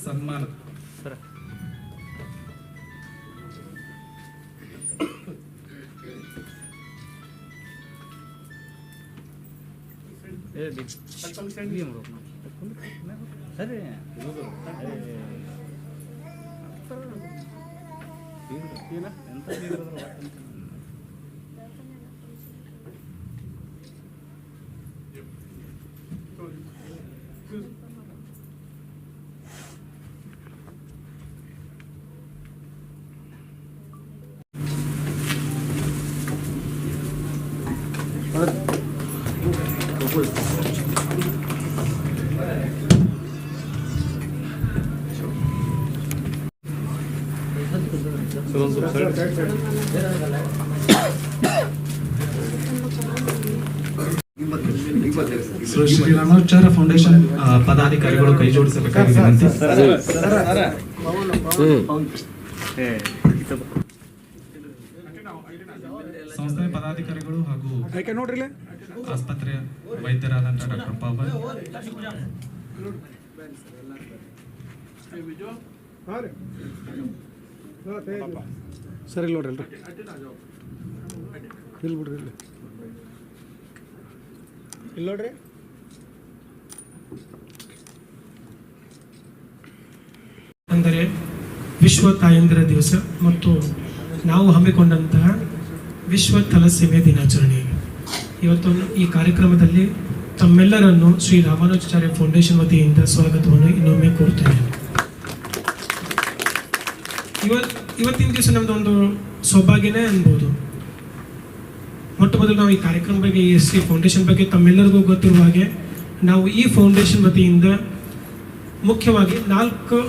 ಸನ್ಮಾನ. ಶ್ರೀ ರಾಮಾಚಾರ್ಯ ಫೌಂಡೇಶನ್ ಪದಾಧಿಕಾರಿಗಳು ಕೈ ಜೋಡಿಸಬೇಕಾಗಿದೆ ವಿನಂತಿ. ಸಂಸ್ಥೆಯ ಪದಾಧಿಕಾರಿಗಳು ಹಾಗೂ ಆಸ್ಪತ್ರೆಯ ವೈದ್ಯರಾದಂಥ ಡಾಕ್ಟರ್ ಪಾವಲ್, ಸರ್ ಇಲ್ಲಿ ನೋಡ್ರಿ ಇಲ್ಲಿ ಬಿಡ್ರಿ ಇಲ್ಲಿ ನೋಡ್ರಿ. ಅಂದರೆ ವಿಶ್ವ ತಾಯಂದಿರ ದಿವಸ ಮತ್ತು ನಾವು ಹಮ್ಮಿಕೊಂಡಂತಹ ವಿಶ್ವ ಥಲಸೀಮಿಯಾ ದಿನಾಚರಣೆ. ಇವತ್ತು ಈ ಕಾರ್ಯಕ್ರಮದಲ್ಲಿ ತಮ್ಮೆಲ್ಲರನ್ನು ಶ್ರೀ ರಾಮಾನುಜಾಚಾರ್ಯ ಫೌಂಡೇಶನ್ ವತಿಯಿಂದ ಸ್ವಾಗತವನ್ನು ಇನ್ನೊಮ್ಮೆ ಕೋರುತ್ತೇನೆ. ಇವತ್ತಿನ ದಿವಸ ನಮ್ಮದೊಂದು ಸೌಭಾಗ್ಯನೇ ಅನ್ಬೋದು. ಮೊಟ್ಟ ಮೊದಲು ನಾವು ಈ ಕಾರ್ಯಕ್ರಮ ಬಗ್ಗೆ, ಈ ಎಸ್ ಸಿ ಫೌಂಡೇಶನ್ ಬಗ್ಗೆ ತಮ್ಮೆಲ್ಲರಿಗೂ ಗೊತ್ತಿರುವ ಹಾಗೆ ನಾವು ಈ ಫೌಂಡೇಶನ್ ವತಿಯಿಂದ ಮುಖ್ಯವಾಗಿ 4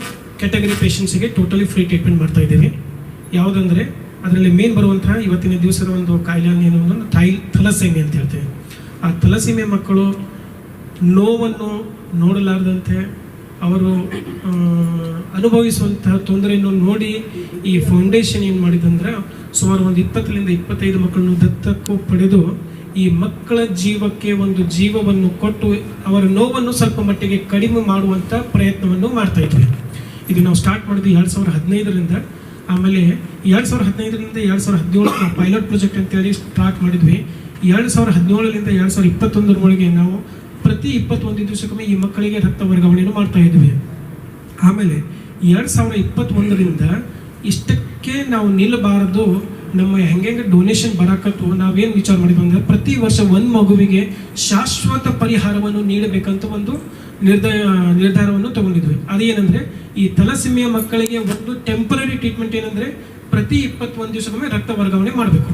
ಕ್ಯಾಟಗರಿ ಪೇಷಂಟ್ಸಿಗೆ ಟೋಟಲಿ ಫ್ರೀ ಟ್ರೀಟ್ಮೆಂಟ್ ಮಾಡ್ತಾ ಇದ್ದೀವಿ. ಯಾವುದಂದರೆ ಅದರಲ್ಲಿ ಮೇನ್ ಬರುವಂತಹ ಇವತ್ತಿನ ದಿವಸದ ಒಂದು ಕಾಯಿಲೆ ಏನು ಥಲಸೀಮಿಯಾ ಅಂತ ಹೇಳ್ತೇವೆ. ಆ ಥಲಸೀಮಿಯಾ ಮಕ್ಕಳು ನೋವನ್ನು ನೋಡಲಾರದಂತೆ ಅವರು ಅನುಭವಿಸುವಂತಹ ತೊಂದರೆಯನ್ನು ನೋಡಿ ಈ ಫೌಂಡೇಶನ್ ಏನು ಮಾಡಿದಂದ್ರೆ ಸುಮಾರು ಒಂದು 20ರಿಂದ 25 ಮಕ್ಕಳನ್ನು ದತ್ತಕ್ಕೂ ಪಡೆದು ಈ ಮಕ್ಕಳ ಜೀವಕ್ಕೆ ಒಂದು ಜೀವವನ್ನು ಕೊಟ್ಟು ಅವರ ನೋವನ್ನು ಸ್ವಲ್ಪ ಮಟ್ಟಿಗೆ ಕಡಿಮೆ ಮಾಡುವಂಥ ಪ್ರಯತ್ನವನ್ನು ಮಾಡ್ತಾ ಇದ್ವಿ. ಇದು ನಾವು ಸ್ಟಾರ್ಟ್ ಮಾಡಿದ್ವಿ 2015ರಿಂದ. ಆಮೇಲೆ 2015ರಿಂದ 2017 ನಾವು ಪೈಲಟ್ ಪ್ರಾಜೆಕ್ಟ್ ಅಂತೇಳಿ ಸ್ಟಾರ್ಟ್ ಮಾಡಿದ್ವಿ. 2017ರಿಂದ 2021ರವರೆಗೆ ನಾವು ಪ್ರತಿ 21 ದಿವಸಕ್ಕೊಮ್ಮೆ ಈ ಮಕ್ಕಳಿಗೆ ರಕ್ತ ವರ್ಗಾವಣೆಯನ್ನು ಮಾಡ್ತಾ ಇದ್ವಿ. ಆಮೇಲೆ 2021ರಿಂದ ಇಷ್ಟಕ್ಕೆ ನಾವು ನಿಲ್ಲಬಾರದು, ನಮ್ಮ ಹೆಂಗೆ ಡೊನೇಷನ್ ಬರಾಕತ್ತು ನಾವೇನು ವಿಚಾರ ಮಾಡಿದ್ವಿ ಅಂದ್ರೆ ಪ್ರತಿ ವರ್ಷ ಒಂದು ಮಗುವಿಗೆ ಶಾಶ್ವತ ಪರಿಹಾರವನ್ನು ನೀಡಬೇಕಂತ ಒಂದು ನಿರ್ಧಾರವನ್ನು ತಗೊಂಡಿದ್ವಿ. ಅದೇನಂದ್ರೆ ಈ ಥಲಸೀಮಿಯಾ ಮಕ್ಕಳಿಗೆ ಒಂದು ಟೆಂಪರರಿ ಟ್ರೀಟ್ಮೆಂಟ್ ಏನಂದ್ರೆ ಪ್ರತಿ 21 ದಿವಸಕ್ಕೊಮ್ಮೆ ರಕ್ತ ವರ್ಗಾವಣೆ ಮಾಡಬೇಕು.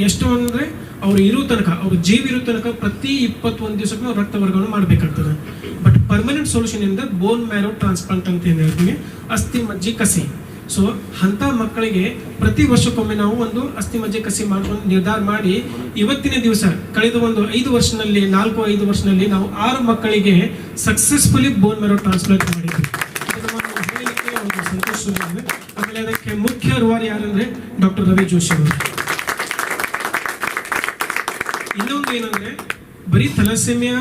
ಎಷ್ಟು ಅಂದರೆ ಅವ್ರು ಇರೋ ತನಕ, ಅವ್ರ ಜೀವ ಇರೋ ತನಕ ಪ್ರತಿ 21 ದಿವಸಕ್ಕೂ ರಕ್ತ ವರ್ಗಾವಣೆ ಮಾಡಬೇಕಾಗ್ತದೆ. ಬಟ್ ಪರ್ಮನೆಂಟ್ ಸೊಲ್ಯೂಷನ್ ಇಂದ ಬೋನ್ ಮ್ಯಾರೋ ಟ್ರಾನ್ಸ್ಪ್ಲಾಂಟ್ ಅಂತ ಏನು ಹೇಳ್ತೀವಿ, ಅಸ್ಥಿ ಮಜ್ಜೆ ಕಸಿ. ಸೊ ಅಂಥ ಮಕ್ಕಳಿಗೆ ಪ್ರತಿ ವರ್ಷಕ್ಕೊಮ್ಮೆ ನಾವು ಒಂದು ಅಸ್ಥಿ ಮಜ್ಜೆ ಕಸಿ ಮಾಡ್ಕೊಂಡು ನಿರ್ಧಾರ ಮಾಡಿ ಇವತ್ತಿನ ದಿವಸ ಕಳೆದ ಒಂದು 5 ವರ್ಷದಲ್ಲಿ 4-5 ವರ್ಷದಲ್ಲಿ ನಾವು 6 ಮಕ್ಕಳಿಗೆ ಸಕ್ಸಸ್ಫುಲಿ ಬೋನ್ ಮ್ಯಾರೋ ಟ್ರಾನ್ಸ್ಪ್ಲಾಂಟ್ ಮಾಡಿದ್ವಿ. ಹೇಳಲಿಕ್ಕೆ ಒಂದು ಸಂತೋಷವಾಗಿದೆ. ಆಮೇಲೆ ಅದಕ್ಕೆ ಮುಖ್ಯ ರೂವಾರಿ ಯಾರಂದ್ರೆ ಡಾಕ್ಟರ್ ರವಿ ಜೋಶಿ ಅವರು. ಇನ್ನೊಂದು ಏನಂದ್ರೆ ಬರೀ ಥಲಸೀಮಿಯಾ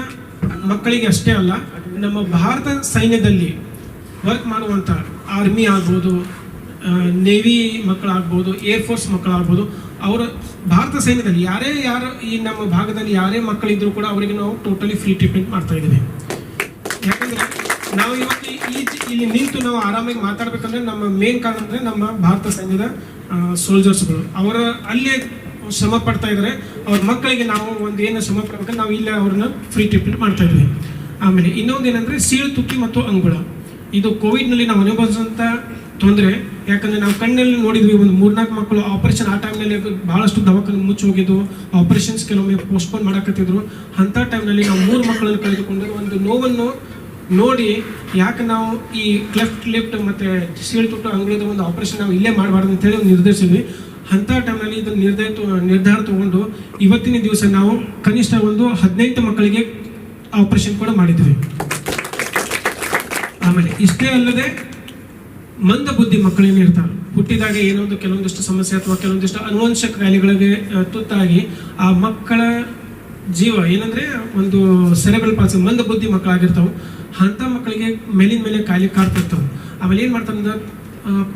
ಮಕ್ಕಳಿಗೆ ಅಷ್ಟೇ ಅಲ್ಲ, ನಮ್ಮ ಭಾರತ ಸೈನ್ಯದಲ್ಲಿ ವರ್ಕ್ ಮಾಡುವಂಥ ಆರ್ಮಿ ಆಗ್ಬೋದು, ನೇವಿ ಮಕ್ಕಳಾಗ್ಬೋದು, ಏರ್ಫೋರ್ಸ್ ಮಕ್ಕಳಾಗ್ಬೋದು, ಅವರ ಭಾರತ ಸೈನ್ಯದಲ್ಲಿ ಯಾರು ಈ ನಮ್ಮ ಭಾಗದಲ್ಲಿ ಯಾರೇ ಮಕ್ಕಳಿದ್ರು ಕೂಡ ಅವರಿಗೆ ನಾವು ಟೋಟಲಿ ಫ್ರೀ ಟ್ರೀಟ್ಮೆಂಟ್ ಮಾಡ್ತಾ ಇದ್ದೀವಿ. ಯಾಕಂದ್ರೆ ನಾವು ಇವತ್ತು ಇಲ್ಲಿ ನಿಂತು ನಾವು ಆರಾಮಾಗಿ ಮಾತಾಡ್ಬೇಕಂದ್ರೆ ನಮ್ಮ ಮೇನ್ ಕಾರಣ ಅಂದ್ರೆ ನಮ್ಮ ಭಾರತ ಸೈನ್ಯದ ಸೋಲ್ಜರ್ಸ್ಗಳು ಅವರ ಅಲ್ಲೇ ಶ್ರಮ ಪಡ್ತಾ ಇದ್ದಾರೆ. ಅವ್ರ ಮಕ್ಕಳಿಗೆ ನಾವು ಒಂದು ಏನು ಶ್ರಮ ಪಡ್ಬೇಕಂದ್ರೆ ನಾವು ಇಲ್ಲೇ ಅವ್ರನ್ನ ಫ್ರೀ ಟ್ರೀಟ್ಮೆಂಟ್ ಮಾಡ್ತಾ ಇದ್ವಿ. ಆಮೇಲೆ ಇನ್ನೊಂದು ಏನಂದ್ರೆ ಸೀಳು ತುಕ್ಕಿ ಮತ್ತು ಅಂಗುಳ, ಇದು ಕೋವಿಡ್ನಲ್ಲಿ ನಾವು ಅನುಭವಿಸುವಂಥ ತೊಂದರೆ. ಯಾಕಂದ್ರೆ ನಾವು ಕಣ್ಣಲ್ಲಿ ನೋಡಿದ್ವಿ ಒಂದು 3-4 ಮಕ್ಕಳು ಆಪರೇಷನ್ ಆ ಟೈಮ್ನಲ್ಲಿ ಬಹಳಷ್ಟು ದವಾಖಾನೆ ಮುಚ್ಚಿ ಹೋಗಿದ್ದು, ಆಪರೇಷನ್ಸ್ ಕೆಲವೊಮ್ಮೆ ಪೋಸ್ಟ್ಪೋನ್ ಮಾಡಕತ್ತಿದ್ರು. ಅಂಥ ಟೈಮ್ನಲ್ಲಿ ನಾವು 3 ಮಕ್ಕಳನ್ನು ಕಳೆದುಕೊಂಡು ಒಂದು ನೋವನ್ನು ನೋಡಿ ಯಾಕೆ ನಾವು ಈ ಕ್ಲೆಫ್ಟ್ ಲಿಫ್ಟ್ ಮತ್ತು ಸೀಳು ತುಟ್ಟು ಅಂಗುಳದ ಒಂದು ಆಪರೇಷನ್ ನಾವು ಇಲ್ಲೇ ಮಾಡಬಾರ್ದು ಅಂತೇಳಿ ನಿರ್ಧರಿಸಿದ್ವಿ. ಅಂಥ ಟೈಮ್ನಲ್ಲಿ ಇದು ನಿರ್ಧಾರ ತಗೊಂಡು ಇವತ್ತಿನ ದಿವಸ ನಾವು ಕನಿಷ್ಠ ಒಂದು 18 ಮಕ್ಕಳಿಗೆ ಆಪರೇಷನ್ ಕೂಡ ಮಾಡಿದ್ವಿ. ಆಮೇಲೆ ಇಷ್ಟೇ ಅಲ್ಲದೆ ಮಂದ ಬುದ್ಧಿ ಮಕ್ಕಳೇನು ಇರ್ತಾರೆ, ಹುಟ್ಟಿದಾಗ ಏನೋ ಒಂದು ಕೆಲವೊಂದಿಷ್ಟು ಸಮಸ್ಯೆ ಅಥವಾ ಕೆಲವೊಂದಿಷ್ಟು ಅನುವಂಶಕ ಕಾಯಿಲೆಗಳಿಗೆ ತುತ್ತಾಗಿ ಆ ಮಕ್ಕಳ ಜೀವ ಏನಂದ್ರೆ ಒಂದು ಸೆರೆಬ್ರಲ್ ಪಾಲ್ಸಿ ಮಂದ ಬುದ್ಧಿ ಮಕ್ಕಳಾಗಿರ್ತಾವೆ. ಅಂಥ ಮಕ್ಕಳಿಗೆ ಮೇಲಿನ ಮೇಲೆ ಕಾಯಿಲೆ ಕಾಡ್ತಿರ್ತವೆ. ಆಮೇಲೆ ಏನು ಮಾಡ್ತಾರೆ ಅಂದ್ರೆ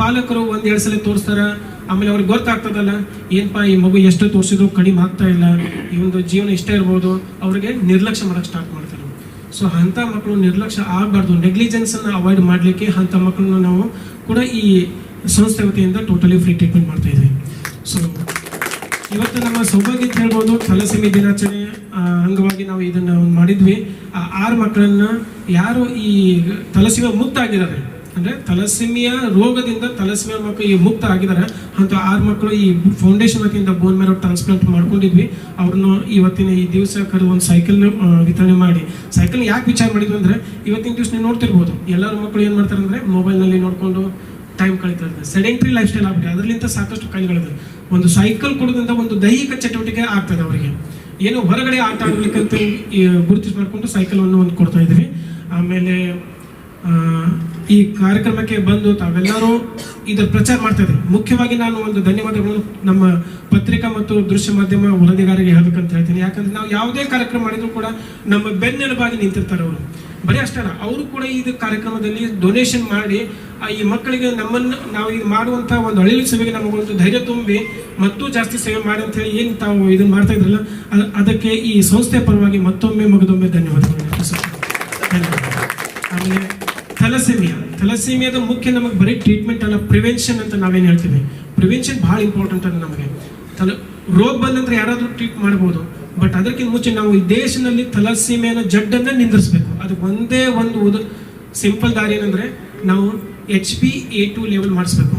ಪಾಲಕರು 1-2 ಸಲ ತೋರಿಸ್ತಾರೆ, ಆಮೇಲೆ ಅವ್ರಿಗೆ ಗೊತ್ತಾಗ್ತದಲ್ಲ ಏನಪ್ಪ ಈ ಮಗು ಎಷ್ಟು ತೋರಿಸಿದ್ರು ಕಡಿಮೆ ಆಗ್ತಾ ಇಲ್ಲ, ಈ ಒಂದು ಜೀವನ ಇಷ್ಟೇ ಇರ್ಬೋದು, ಅವ್ರಿಗೆ ನಿರ್ಲಕ್ಷ್ಯ ಮಾಡೋಕ್ಕೆ ಸ್ಟಾರ್ಟ್ ಮಾಡ್ತಾರೆ. ಸೊ ಅಂಥ ಮಕ್ಕಳು ನಿರ್ಲಕ್ಷ್ಯ ಆಗಬಾರ್ದು, ನೆಗ್ಲಿಜೆನ್ಸನ್ನು ಅವಾಯ್ಡ್ ಮಾಡಲಿಕ್ಕೆ ಅಂಥ ಮಕ್ಕಳನ್ನ ನಾವು ಕೂಡ ಈ ಸಂಸ್ಥೆ ವತಿಯಿಂದ ಟೋಟಲಿ ಫ್ರೀ ಟ್ರೀಟ್ಮೆಂಟ್ ಮಾಡ್ತಾ ಇದ್ದೀವಿ. ಸೊ ಇವತ್ತು ನಮ್ಮ ಸೌಭಾಗ್ಯ ಅಂತ ಹೇಳ್ಬೋದು, ಥಲಸೆಮಿಯಾ ದಿನಾಚರಣೆ ಅಂಗವಾಗಿ ನಾವು ಇದನ್ನು ಮಾಡಿದ್ವಿ. ಆ 6 ಮಕ್ಕಳನ್ನ ಯಾರು ಈ ಥಲಸೆಮಿಯಾ ಮುಕ್ತ ಆಗಿದ್ದಾರೆ, ಅಂದರೆ ಥಲಸೆಮಿಯಾ ರೋಗದಿಂದ ಥಲಸೆಮಿಯಾ ಮಕ್ಕಳು ಈ ಮುಕ್ತ ಆಗಿದ್ದಾರೆ ಅಂತ 6 ಮಕ್ಕಳು ಈ ಫೌಂಡೇಶನ್ ವತಿಯಿಂದ ಬೋನ್ ಮ್ಯಾರೋ ಟ್ರಾನ್ಸ್ಪ್ಲಾಂಟ್ ಮಾಡ್ಕೊಂಡಿದ್ವಿ. ಅವ್ರನ್ನು ಇವತ್ತಿನ ಈ ದಿವಸ ಕರೆದು ಒಂದು ಸೈಕಲ್ ವಿತರಣೆ ಮಾಡಿ, ಸೈಕಲ್ ಯಾಕೆ ವಿಚಾರ ಮಾಡಿದ್ವಿ ಅಂದರೆ ಇವತ್ತಿನ ದಿವಸ ನೀವು ನೋಡ್ತಿರ್ಬೋದು ಎಲ್ಲರ ಮಕ್ಕಳು ಏನು ಮಾಡ್ತಾರೆ ಅಂದರೆ ಮೊಬೈಲ್ನಲ್ಲಿ ನೋಡಿಕೊಂಡು ಟೈಮ್ ಕಳೀತಾರೆ, ಸೆಡೆಂಟ್ರಿ ಲೈಫ್ ಸ್ಟೈಲ್ ಆಗ್ಬಿಟ್ಟು ಅದರಲ್ಲಿಂದ ಸಾಕಷ್ಟು ಕಾಯಿಲೆಗಳಿದೆ. ಒಂದು ಸೈಕಲ್ ಕೊಡೋದ್ರಿಂದ ಒಂದು ದೈಹಿಕ ಚಟುವಟಿಕೆ ಆಗ್ತದೆ ಅವರಿಗೆ, ಏನು ಹೊರಗಡೆ ಆಟ ಆಡ್ಲಿಕ್ಕಂತ ಗುರುತಿಸಿ ಮಾಡಿಕೊಂಡು ಸೈಕಲನ್ನು ಒಂದು ಕೊಡ್ತಾ ಇದ್ದೀವಿ. ಆಮೇಲೆ ಈ ಕಾರ್ಯಕ್ರಮಕ್ಕೆ ಬಂದು ತಾವೆಲ್ಲರೂ ಇದರ ಪ್ರಚಾರ ಮಾಡ್ತಾ ಇದ್ದಾರೆ. ಮುಖ್ಯವಾಗಿ ನಾನು ಒಂದು ಧನ್ಯವಾದಗಳು ನಮ್ಮ ಪತ್ರಿಕಾ ಮತ್ತು ದೃಶ್ಯ ಮಾಧ್ಯಮ ವರದಿಗಾರರಿಗೆ ಹೇಳ್ಬೇಕಂತ ಹೇಳ್ತೀನಿ. ಯಾಕಂದ್ರೆ ನಾವು ಯಾವುದೇ ಕಾರ್ಯಕ್ರಮ ಮಾಡಿದ್ರು ಕೂಡ ನಮ್ಮ ಬೆನ್ನೆಲುಬಾಗಿ ನಿಂತಿರ್ತಾರೆ ಅವರು. ಬರೀ ಅಷ್ಟೇ ಅಲ್ಲ, ಅವರು ಕೂಡ ಈ ಕಾರ್ಯಕ್ರಮದಲ್ಲಿ ಡೊನೇಷನ್ ಮಾಡಿ ಈ ಮಕ್ಕಳಿಗೆ ನಮ್ಮನ್ನು ನಾವು ಇದು ಮಾಡುವಂಥ ಒಂದು ಅಳಿಲು ಸೇವೆಗೆ ನಮಗೊಂದು ಧೈರ್ಯ ತುಂಬಿ ಮತ್ತೂ ಜಾಸ್ತಿ ಸೇವೆ ಮಾಡಿ ಅಂತ ಹೇಳಿ ಏನು ತಾವು ಇದನ್ನು ಮಾಡ್ತಾ ಇದ್ರಲ್ಲ, ಅದಕ್ಕೆ ಈ ಸಂಸ್ಥೆ ಪರವಾಗಿ ಮತ್ತೊಮ್ಮೆ ಮಗದೊಮ್ಮೆ ಧನ್ಯವಾದಗಳು. ಆಮೇಲೆ ಥಲಸೆಮಿಯಾದ ಮುಖ್ಯ ನಮಗೆ ಬರೀ ಟ್ರೀಟ್ಮೆಂಟ್ ಅಲ್ಲ, ಪ್ರಿವೆನ್ಷನ್ ಅಂತ ನಾವೇನು ಹೇಳ್ತೀವಿ. ಪ್ರಿವೆನ್ಷನ್ ಭಾಳ ಇಂಪಾರ್ಟೆಂಟ್ ಅಲ್ಲ ನಮಗೆ. ರೋಗ ಬಂದಂದ್ರೆ ಯಾರಾದರೂ ಟ್ರೀಟ್ ಮಾಡ್ಬೋದು, ಬಟ್ ಅದಕ್ಕಿಂತ ಮುಂಚೆ ನಾವು ಈ ದೇಶದಲ್ಲಿ ಥಲಸೆಮಿಯಾನ ಜಡ್ಡನ್ನು ನಿಂದಿರಿಸಬೇಕು. ಅದಕ್ಕೆ ಒಂದೇ ಒಂದು ಸಿಂಪಲ್ ದಾರಿ ಏನಂದರೆ ನಾವು HbA2 ಲೆವೆಲ್ ಮಾಡಿಸ್ಬೇಕು.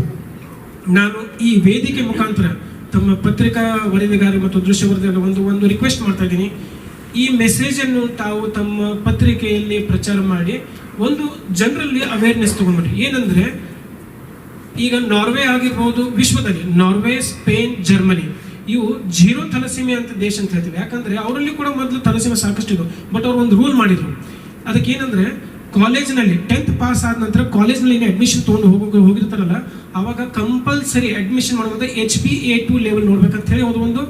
ನಾನು ಈ ವೇದಿಕೆ ಮುಖಾಂತರ ತಮ್ಮ ಪತ್ರಿಕಾ ವರದಿಗಾರ ಮತ್ತು ದೃಶ್ಯ ವರದಿಗಾರ ಒಂದು ರಿಕ್ವೆಸ್ಟ್ ಮಾಡ್ತಾ ಇದ್ದೀನಿ. ಈ ಮೆಸೇಜನ್ನು ತಾವು ತಮ್ಮ ಪತ್ರಿಕೆಯಲ್ಲಿ ಪ್ರಚಾರ ಮಾಡಿ ಒಂದು ಜನರಲ್ಲಿ ಅವೇರ್ನೆಸ್ ತಗೊಂಡ್ಬಿಟ್ರಿ. ಏನಂದರೆ ಈಗ ನಾರ್ವೆ ಆಗಿರ್ಬೋದು, ವಿಶ್ವದಲ್ಲಿ ನಾರ್ವೆ, ಸ್ಪೇನ್, ಜರ್ಮನಿ ಇವು 0 ಥಲಸೆಮಿಯಾ ಅಂತ ದೇಶ ಅಂತ ಹೇಳ್ತೀವಿ. ಯಾಕಂದರೆ ಅವರಲ್ಲಿ ಕೂಡ ಮೊದಲು ಥಲಸೆಮಿಯಾ ಸಾಕಷ್ಟು ಇದು, ಬಟ್ ಅವ್ರು ಒಂದು ರೂಲ್ ಮಾಡಿದರು. ಅದಕ್ಕೇನೆಂದರೆ ಕಾಲೇಜ್ನಲ್ಲಿ 10th ಪಾಸ್ ಆದ ನಂತರ ಕಾಲೇಜ್ನಲ್ಲಿ ಏನು ಅಡ್ಮಿಷನ್ ತೊಗೊಂಡು ಹೋಗಿರ್ತಾರಲ್ಲ, ಆವಾಗ ಕಂಪಲ್ಸರಿ ಅಡ್ಮಿಷನ್ ಮಾಡುವಾಗ HbA2 ಲೆವೆಲ್ ನೋಡ್ಬೇಕಂತ ಹೇಳಿ ಅವರು ಒಂದು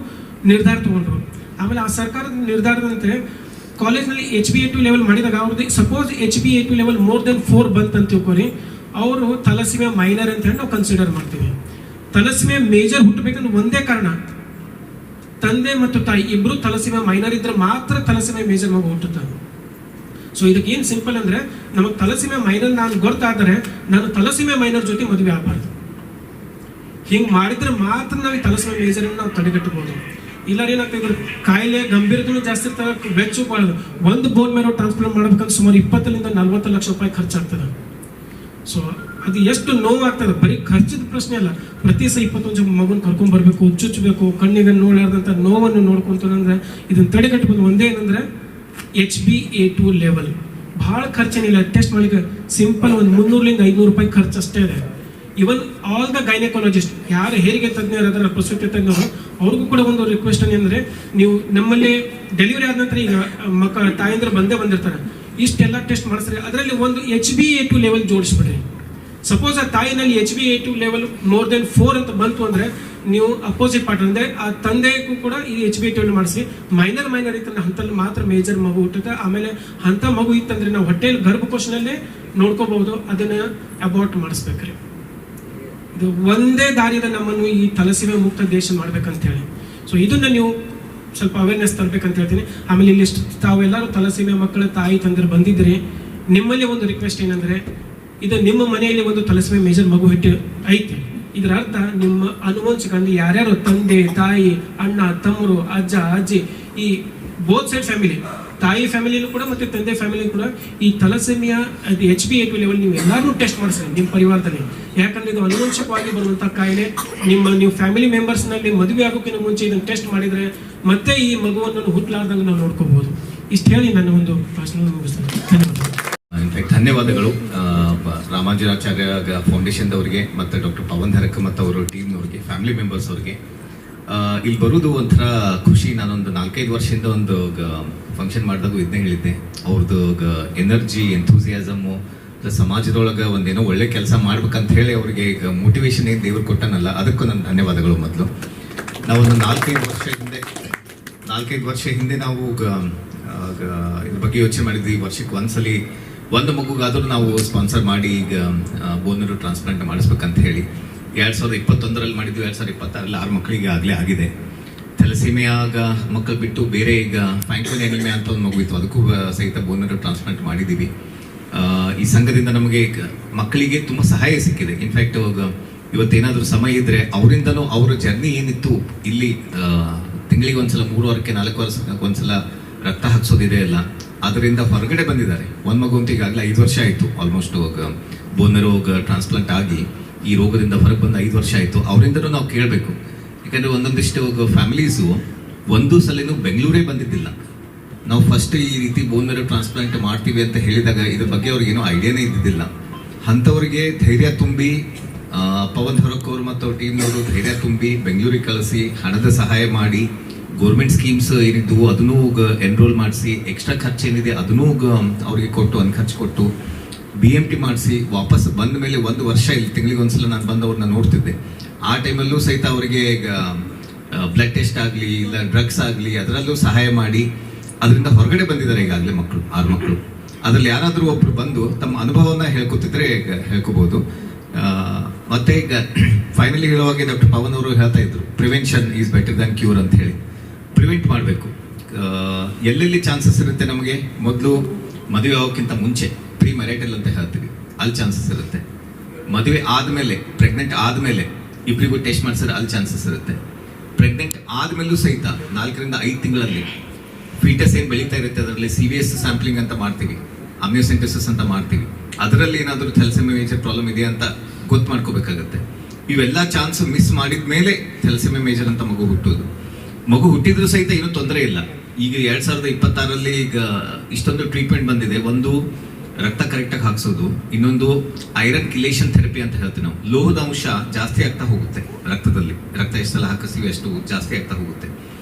ನಿರ್ಧಾರ ತೊಗೊಂಡ್ರು. ಆಮೇಲೆ ಆ ಸರ್ಕಾರದ ನಿರ್ಧಾರದಂತೆ ಕಾಲೇಜ್ನಲ್ಲಿ HbA2 ಲೆವೆಲ್ ಮಾಡಿದಾಗ ಅವ್ರದ್ದು suppose HbA2 level more than 4 ಬಂತಂತ ತಿಳ್ಕೊರಿ, ಅವರು ಥಲಸೆಮಿಯಾ ಮೈನರ್ ಅಂತ ಹೇಳಿ ನಾವು ಕನ್ಸಿಡರ್ ಮಾಡ್ತೀವಿ. ಥಲಸೆಮಿಯಾ ಮೇಜರ್ ಹುಟ್ಟಬೇಕಂದ್ರೆ ಒಂದೇ ಕಾರಣ, ತಂದೆ ಮತ್ತು ತಾಯಿ ಇಬ್ಬರು ಥಲಸೆಮಿಯಾ ಮೈನರ್ ಇದ್ರೆ ಮಾತ್ರ ಥಲಸೆಮಿಯಾ ಮೇಜರ್ ಮಗು ಹುಟ್ಟುತ್ತೆ. ಸೊ ಇದಕ್ಕೆ ಏನು ಸಿಂಪಲ್ ಅಂದರೆ ನಮಗೆ ಥಲಸೆಮಿಯಾ ಮೈನರ್ ನಾನು ಗೊತ್ತಾದರೆ ನಾನು ಥಲಸೆಮಿಯಾ ಮೈನರ್ ಜೊತೆ ಮದುವೆ ಆಗಬಾರ್ದು. ಹಿಂಗೆ ಮಾಡಿದ್ರೆ ಮಾತ್ರ ನಾವು ಈ ಥಲಸೆಮಿಯಾ ಮೇಜರನ್ನು ನಾವು ತಡೆಗಟ್ಟಬಹುದು. ಇಲ್ಲ ಏನಾಗ್ತದೆ, ಕಾಯಿಲೆ ಗಂಭೀರತೆಯೂ ಜಾಸ್ತಿ ಇರ್ತಾರೆ, ವೆಚ್ಚ ಮಾಡೋದು. ಒಂದು ಬೋನ್ ಮ್ಯಾರೋ ಟ್ರಾನ್ಸ್ಪ್ಲಾಂಟ್ ಮಾಡ್ಬೇಕಂದ್ರೆ ಸುಮಾರು 20 ರಿಂದ 40 ಲಕ್ಷ ರೂಪಾಯಿ ಖರ್ಚಾಗ್ತದೆ. ಸೊ ಅದು ಎಷ್ಟು ನೋವಾಗ್ತದೆ, ಬರೀ ಖರ್ಚಿದ ಪ್ರಶ್ನೆ ಅಲ್ಲ, ಪ್ರತಿ 21 ಮಗುನ ಕರ್ಕೊಂಡ್ ಬರಬೇಕು, ಚುಚ್ಚಬೇಕು, ಕಣ್ಣಿಗೆ ನೋಡಾರ್ದಂಥ ನೋವನ್ನು ನೋಡ್ಕೊಂತಂದ್ರೆ ಇದನ್ನು ತಡೆಗಟ್ಟಬಹುದು. ಒಂದೇ ಏನಂದ್ರೆ HbA2 ಲೆವೆಲ್. ಭಾಳ ಖರ್ಚೇನಿಲ್ಲ, ಟೆಸ್ಟ್ ಮಾಡಲಿಕ್ಕೆ ಸಿಂಪಲ್ ಒಂದು 300 ರಿಂದ 500 ರೂಪಾಯಿ ಖರ್ಚು ಅಷ್ಟೇ ಇದೆ. ಇವನ್ ಆಲ್ ದ ಗೈನಕಾಲಜಿಸ್ಟ್ ಯಾರು ಹೆರಿಗೆ ತಜ್ಞರು ಅದರ ಪ್ರಸೂತಿ ತಜ್ಞರು ಅವ್ರಿಗೂ ಕೂಡ ಒಂದು ರಿಕ್ವೆಸ್ಟ್ ಅಂದರೆ, ನೀವು ನಮ್ಮಲ್ಲಿ ಡೆಲಿವರಿ ಆದ ನಂತರ ಈಗ ತಾಯಂದ್ರೆ ಬಂದಿರ್ತಾರೆ, ಇಷ್ಟೆಲ್ಲ ಟೆಸ್ಟ್ ಮಾಡಿಸ್ರಿ, ಅದರಲ್ಲಿ ಒಂದು HbA2 ಲೆವೆಲ್ ಜೋಡಿಸ್ಬಿಡ್ರಿ. ಸಪೋಸ್ ಆ ತಾಯಿನಲ್ಲಿ HbA2 ಲೆವೆಲ್ ಮೋರ್ ದೆನ್ 4 ಅಂತ ಬಂತು ಅಂದರೆ ನೀವು ಅಪೋಸಿಟ್ ಪಾರ್ಟ್ ಅಂದರೆ ಆ ತಂದೆಗೂ ಕೂಡ ಈ HbA2 ಮಾಡಿಸಿ. ಮೈನರ್ ಇತ್ತಂದ್ರೆ ಅಂತಲ್ಲಿ ಮಾತ್ರ ಮೇಜರ್ ಮಗು ಹುಟ್ಟುತ್ತೆ. ಆಮೇಲೆ ಅಂಥ ಮಗು ಇತ್ತಂದ್ರೆ ನಾವು ಹೊಟ್ಟೆಯಲ್ಲಿ ಗರ್ಭಕೋಶನಲ್ಲೇ ನೋಡ್ಕೋಬಹುದು, ಅದನ್ನು ಅಬಾರ್ಟ್ ಮಾಡಿಸ್ಬೇಕ್ರಿ. ಇದು ಒಂದೇ ದಾರಿಯಿಂದ ನಮ್ಮನ್ನು ಈ ಥಲಸೆಮಿಯಾ ಮುಕ್ತ ದೇಶ ಮಾಡ್ಬೇಕಂತ ಹೇಳಿ. ಸೊ ಇದನ್ನ ನೀವು ಸ್ವಲ್ಪ ಅವೇರ್ನೆಸ್ ತರಬೇಕಂತ ಹೇಳ್ತೀನಿ. ಆಮೇಲೆ ಇಲ್ಲಿ ತಾವೆಲ್ಲರೂ ಥಲಸೆಮಿಯಾ ಮಕ್ಕಳ ತಾಯಿ ತಂದ್ರೆ ಬಂದಿದ್ರೆ ನಿಮ್ಮಲ್ಲಿ ಒಂದು ರಿಕ್ವೆಸ್ಟ್ ಏನಂದ್ರೆ, ಇದು ನಿಮ್ಮ ಮನೆಯಲ್ಲಿ ಒಂದು ಥಲಸೆಮಿಯಾ ಮೇಜರ್ ಮಗು ಐತೆ, ಇದರ ಅರ್ಥ ನಿಮ್ಮ ಅನುವಂಶಿಕಂದ್ರೆ ಯಾರ್ಯಾರು ತಂದೆ ತಾಯಿ ಅಣ್ಣ ತಮ್ಮರು ಅಜ್ಜ ಅಜ್ಜಿ ಈ ಬೋತ್ ಸೈಡ್ ಫ್ಯಾಮಿಲಿ, ತಾಯಿ ಫ್ಯಾಮಿಲಿಯಲ್ಲೂ ಕೂಡ ಮತ್ತು ತಂದೆ ಫ್ಯಾಮಿಲಿಯಲ್ಲೂ ಕೂಡ ಈ ಥಲಸೆಮಿಯಾ HbA2 ಲೆವೆಲ್ ನೀವು ಎಲ್ಲರೂ ಟೆಸ್ಟ್ ಮಾಡಿಸ್ರಿ ನಿಮ್ಮ ಪರಿವಾರದಲ್ಲಿ. ಯಾಕಂದ್ರೆ ಇದು ಅನುವಂಶಿಕವಾಗಿ ಬರುವಂಥ ಕಾಯಿಲೆ. ನೀವು ಫ್ಯಾಮಿಲಿ ಮೆಂಬರ್ಸ್ನಲ್ಲಿ ಮದುವೆ ಆಗೋಕ್ಕಿಂತ ಮುಂಚೆ ಇದನ್ನು ಟೆಸ್ಟ್ ಮಾಡಿದರೆ ಮತ್ತೆ ಈ ಮಗುವನ್ನು ಹುಟ್ಟಲಾರ್ದಂಗೆ ನಾವು ನೋಡ್ಕೋಬಹುದು. ಇಷ್ಟು ಹೇಳಿ ನನ್ನ ಒಂದು ಭಾಷಣ ಮುಗಿಸ್ತೇನೆ. ಧನ್ಯವಾದ. ಇನ್ಫ್ಯಾಕ್ಟ್ ಧನ್ಯವಾದಗಳು ರಾಮಾನುಜಾಚಾರ್ಯ ಫೌಂಡೇಶನ್ದವ್ರಿಗೆ ಮತ್ತು ಡಾಕ್ಟರ್ ಪವನ್ ಧರಕ್ ಮತ್ತು ಅವರ ಟೀಮ್ನವ್ರಿಗೆ, ಫ್ಯಾಮಿಲಿ ಮೆಂಬರ್ಸ್ ಅವ್ರಿಗೆ. ಇಲ್ಲಿ ಬರೋದು ಒಂಥರ ಖುಷಿ. ನಾನೊಂದು 4-5 ವರ್ಷದಿಂದ ಒಂದು ಫಂಕ್ಷನ್ ಮಾಡಿದಾಗ ಇದನ್ನೇ ಹೇಳಿದ್ದೆ, ಅವ್ರದ್ದು ಎನರ್ಜಿ, ಎಂಥೂಸಿಯಾಸಮು, ಸಮಾಜದೊಳಗೆ ಒಂದೇನೋ ಒಳ್ಳೆ ಕೆಲಸ ಮಾಡ್ಬೇಕಂತ ಹೇಳಿ ಅವ್ರಿಗೆ ಮೋಟಿವೇಶನ್ ಏನು ದೇವ್ರು ಕೊಟ್ಟನಲ್ಲ, ಅದಕ್ಕೂ ನನ್ನ ಧನ್ಯವಾದಗಳು. ಮೊದಲು ನಾವೊಂದು 4-5 ವರ್ಷ ಹಿಂದೆ ನಾವು ಇದ್ರ ಬಗ್ಗೆ ಯೋಚನೆ ಮಾಡಿದ್ವಿ. ವರ್ಷಕ್ಕೆ ಒಂದ್ಸಲಿ ಒಂದು ಮಗುಗಾದರೂ ನಾವು ಸ್ಪಾನ್ಸರ್ ಮಾಡಿ ಈಗ ಬೋನ್ ಮ್ಯಾರೋ ಟ್ರಾನ್ಸ್ಪ್ಲಾಂಟ್ ಮಾಡಿಸ್ಬೇಕಂತ ಹೇಳಿ 2021ರಲ್ಲಿ ಮಾಡಿದ್ವಿ. 2026ರಲ್ಲಿ 6 ಮಕ್ಕಳಿಗೆ ಆಗಲೇ ಆಗಿದೆ. ಥೆಲಸೀಮಿಯಾಗ ಮಕ್ಕಳು ಬಿಟ್ಟು ಬೇರೆ ಈಗ ಫ್ಯಾಂಕೋನಿ ಅನಿಮಿಯಾ ಅಂತ ಒಂದು ಮಗು ಇತ್ತು, ಅದಕ್ಕೂ ಸಹಿತ ಬೋನ್ ಮ್ಯಾರೋ ಟ್ರಾನ್ಸ್ಪ್ಲಾಂಟ್ ಮಾಡಿದ್ದೀವಿ. ಈ ಸಂಘದಿಂದ ನಮಗೆ ಮಕ್ಕಳಿಗೆ ತುಂಬ ಸಹಾಯ ಸಿಕ್ಕಿದೆ. ಇನ್ಫ್ಯಾಕ್ಟ್ ಇವತ್ತೇನಾದರೂ ಸಮಯ ಇದ್ದರೆ ಅವರಿಂದನೂ ಅವರ ಜರ್ನಿ ಏನಿತ್ತು ಇಲ್ಲಿ ತಿಂಗಳಿಗೆ ಒಂದ್ಸಲ 3 ವಾರಕ್ಕೆ 4 ವರ್ಷಕ್ಕೆ ಒಂದ್ಸಲ ರಕ್ತ ಹಾಕ್ಸೋದಿದೆ ಅಲ್ಲ, ಅದರಿಂದ ಹೊರಗಡೆ ಬಂದಿದ್ದಾರೆ. ಒಂದು ಮಗು ಅಂತ ಈಗಾಗಲೇ 5 ವರ್ಷ ಆಯಿತು ಆಲ್ಮೋಸ್ಟ್ ಬೋನ್ ಮ್ಯಾರೋ ಟ್ರಾನ್ಸ್ಪ್ಲಾಂಟ್ ಆಗಿ ಈ ರೋಗದಿಂದ ಹೊರಗೆ ಬಂದು 5 ವರ್ಷ ಆಯಿತು. ಅವರಿಂದನೂ ನಾವು ಕೇಳಬೇಕು. ಯಾಕಂದರೆ ಒಂದೊಂದಿಷ್ಟು ಫ್ಯಾಮಿಲೀಸು ಒಂದು ಸಲನೂ ಬೆಂಗಳೂರೇ ಬಂದಿದ್ದಿಲ್ಲ. ನಾವು ಫಸ್ಟ್ ಈ ರೀತಿ ಬೋನ್ ಮ್ಯಾರೋ ಟ್ರಾನ್ಸ್ಪ್ಲಾಂಟ್ ಮಾಡ್ತೀವಿ ಅಂತ ಹೇಳಿದಾಗ ಇದ್ರ ಬಗ್ಗೆ ಅವ್ರಿಗೇನೋ ಐಡಿಯಾನೇ ಇದ್ದಿದ್ದಿಲ್ಲ. ಅಂಥವ್ರಿಗೆ ಧೈರ್ಯ ತುಂಬಿ ಪವನ್ ಹರಕ್ ಅವರು ಮತ್ತು ಅವ್ರ ಟೀಮ್ನವರು ಧೈರ್ಯ ತುಂಬಿ ಬೆಂಗಳೂರಿಗೆ ಕಳಿಸಿ ಹಣದ ಸಹಾಯ ಮಾಡಿ ಗೌರ್ಮೆಂಟ್ ಸ್ಕೀಮ್ಸ್ ಏನಿದ್ವು ಅದನ್ನೂ ಎನ್ರೋಲ್ ಮಾಡಿಸಿ, ಎಕ್ಸ್ಟ್ರಾ ಖರ್ಚು ಏನಿದೆ ಅದನ್ನೂ ಅವ್ರಿಗೆ ಕೊಟ್ಟು ಖರ್ಚು ಕೊಟ್ಟು BMT ಮಾಡಿಸಿ ವಾಪಸ್ ಬಂದ ಮೇಲೆ 1 ವರ್ಷ ಇಲ್ಲಿ ತಿಂಗಳಿಗೆ ಒಂದ್ಸಲ ನಾನು ಬಂದು ಅವ್ರನ್ನ ನೋಡ್ತಿದ್ದೆ. ಆ ಟೈಮಲ್ಲೂ ಸಹಿತ ಅವರಿಗೆ ಬ್ಲಡ್ ಟೆಸ್ಟ್ ಆಗಲಿ ಇಲ್ಲ ಡ್ರಗ್ಸ್ ಆಗಲಿ ಅದರಲ್ಲೂ ಸಹಾಯ ಮಾಡಿ ಅದರಿಂದ ಹೊರಗಡೆ ಬಂದಿದ್ದಾರೆ ಈಗಾಗಲೇ ಮಕ್ಕಳು 6 ಮಕ್ಕಳು. ಅದರಲ್ಲಿ ಯಾರಾದರೂ ಒಬ್ರು ಬಂದು ತಮ್ಮ ಅನುಭವನ ಹೇಳ್ಕೊತಿದ್ರೆ ಹೇಳ್ಕೋಬಹುದು. ಮತ್ತೆ ಈಗ ಫೈನಲಿ ಹೇಳುವಾಗ ಡಾಕ್ಟರ್ ಪವನ್ ಅವರು ಹೇಳ್ತಾ ಇದ್ರು, prevention is better than cure ಅಂತ ಹೇಳಿ. ಪ್ರಿವೆಂಟ್ ಮಾಡಬೇಕು. ಎಲ್ಲೆಲ್ಲಿ ಚಾನ್ಸಸ್ ಇರುತ್ತೆ ನಮಗೆ, ಮೊದಲು ಮದುವೆ ಆಗೋಕ್ಕಿಂತ ಮುಂಚೆ ಪ್ರೀ ಮ್ಯಾರಿಟಲ್ ಅಂತ ಹೇಳ್ತೀವಿ, ಅಲ್ಲಿ ಚಾನ್ಸಸ್ ಇರುತ್ತೆ. ಮದುವೆ ಆದಮೇಲೆ ಪ್ರೆಗ್ನೆಂಟ್ ಆದಮೇಲೆ ಇಬ್ಬರಿಗೂ ಟೆಸ್ಟ್ ಮಾಡಿಸಿದ್ರೆ ಅಲ್ಲಿ ಚಾನ್ಸಸ್ ಇರುತ್ತೆ. ಪ್ರೆಗ್ನೆಂಟ್ ಆದಮೇಲೂ ಸಹಿತ 4 ರಿಂದ 5 ತಿಂಗಳಲ್ಲಿ ಫೀಟಸ್ ಏನು ಬೆಳೀತಾ ಇರುತ್ತೆ ಅದರಲ್ಲಿ CVS ಸ್ಯಾಂಪ್ಲಿಂಗ್ ಅಂತ ಮಾಡ್ತೀವಿ, ಅಮ್ನಿಯೋಸೆಂಟೆಸಿಸ್ ಅಂತ ಮಾಡ್ತೀವಿ. ಅದರಲ್ಲಿ ಏನಾದರೂ ಥೆಲಸೆಮಿಯಾ ಮೇಜರ್ ಪ್ರಾಬ್ಲಮ್ ಇದೆ ಅಂತ ಗೊತ್ತು ಮಾಡ್ಕೋಬೇಕಾಗತ್ತೆ. ಇವೆಲ್ಲ ಚಾನ್ಸ್ ಮಿಸ್ ಮಾಡಿದ ಮೇಲೆ ಥೆಲಸೆಮಿಯಾ ಮೇಜರ್ ಅಂತ ಮಗು ಹುಟ್ಟೋದು. ಮಗು ಹುಟ್ಟಿದ್ರೂ ಸಹಿತ ಏನೂ ತೊಂದರೆ ಇಲ್ಲ. ಈಗ 2026ರಲ್ಲಿ ಈಗ ಇಷ್ಟೊಂದು ಟ್ರೀಟ್ಮೆಂಟ್ ಬಂದಿದೆ. ಒಂದು ರಕ್ತ ಕರೆಕ್ಟಾಗಿ ಹಾಕ್ಸೋದು, ಇನ್ನೊಂದು ಐರನ್ ಕಿಲೇಷನ್ ಥೆರಪಿ ಅಂತ ಹೇಳ್ತೀವಿ ನಾವು. ಲೋಹದ ಅಂಶ ಜಾಸ್ತಿ ಆಗ್ತಾ ಹೋಗುತ್ತೆ ರಕ್ತದಲ್ಲಿ, ರಕ್ತ ಎಷ್ಟೆಲ್ಲ ಹಾಕಿಸ್ತೀವಿ ಅಷ್ಟು ಜಾಸ್ತಿ ಆಗ್ತಾ ಹೋಗುತ್ತೆ.